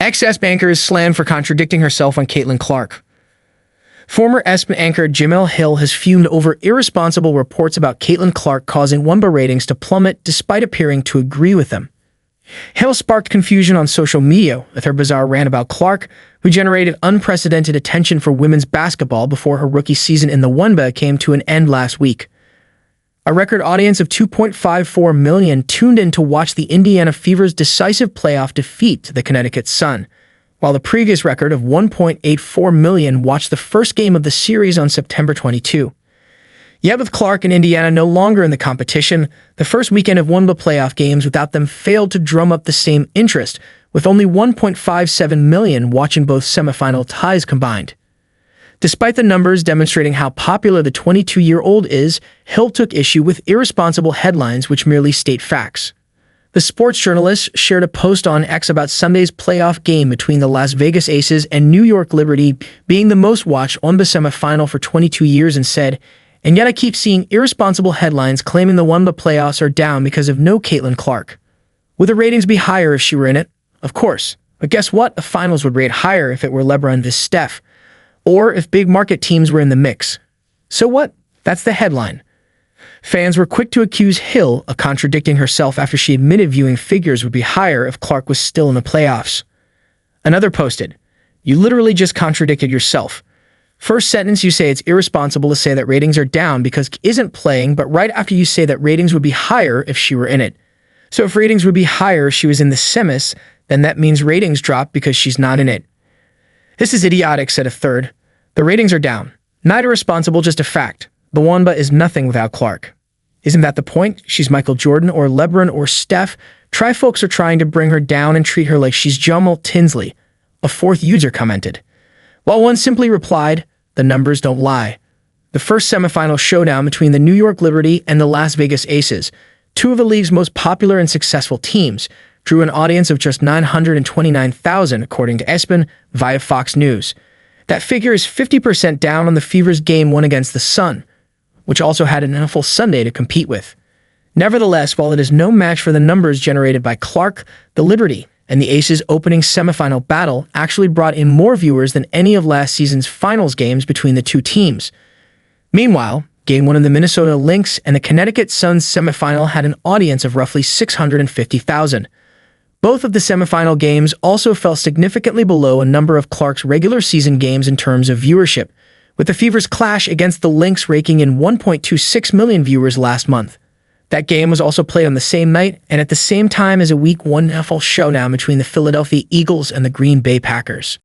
Ex-ESPN anchor is slammed for contradicting herself on Caitlin Clark. Former ESPN anchor Jemele Hill has fumed over irresponsible reports about Caitlin Clark causing WNBA ratings to plummet despite appearing to agree with them. Hill sparked confusion on social media with her bizarre rant about Clark, who generated unprecedented attention for women's basketball before her rookie season in the WNBA came to an end last week. A record audience of 2.54 million tuned in to watch the Indiana Fever's decisive playoff defeat to the Connecticut Sun, while the previous record of 1.84 million watched the first game of the series on September 22. Yet with Clark and Indiana no longer in the competition, the first weekend of WNBA playoff games without them failed to drum up the same interest, with only 1.57 million watching both semifinal ties combined. Despite the numbers demonstrating how popular the 22-year-old is, Hill took issue with irresponsible headlines which merely state facts. The sports journalist shared a post on X about Sunday's playoff game between the Las Vegas Aces and New York Liberty being the most watched WNBA semifinal for 22 years and said, "And yet I keep seeing irresponsible headlines claiming the WNBA playoffs are down because of no Caitlin Clark. Would the ratings be higher if she were in it? Of course. But guess what? The finals would rate higher if it were LeBron vs. Steph. Or if big market teams were in the mix. So what? That's the headline." Fans were quick to accuse Hill of contradicting herself after she admitted viewing figures would be higher if Clark was still in the playoffs. Another posted, "You literally just contradicted yourself. First sentence you say it's irresponsible to say that ratings are down because isn't playing, but right after you say that ratings would be higher if she were in it. So if ratings would be higher if she was in the semis, then that means ratings drop because she's not in it. This is idiotic," said a third. "The ratings are down. Not irresponsible, just a fact. The WNBA is nothing without Clark. Isn't that the point? She's Michael Jordan or LeBron or Steph. Folks are trying to bring her down and treat her like she's Jemele Tinsley," a fourth user commented. While one simply replied, "The numbers don't lie." The first semifinal showdown between the New York Liberty and the Las Vegas Aces, two of the league's most popular and successful teams, drew an audience of just 929,000 according to ESPN via Fox News. That figure is 50% down on the Fever's Game 1 against the Sun, which also had an NFL Sunday to compete with. Nevertheless, while it is no match for the numbers generated by Clark, the Liberty and the Aces' opening semifinal battle actually brought in more viewers than any of last season's finals games between the two teams. Meanwhile, Game 1 of the Minnesota Lynx and the Connecticut Sun's semifinal had an audience of roughly 650,000. Both of the semifinal games also fell significantly below a number of Clark's regular season games in terms of viewership, with the Fever's clash against the Lynx raking in 1.26 million viewers last month. That game was also played on the same night and at the same time as a Week 1 NFL showdown between the Philadelphia Eagles and the Green Bay Packers.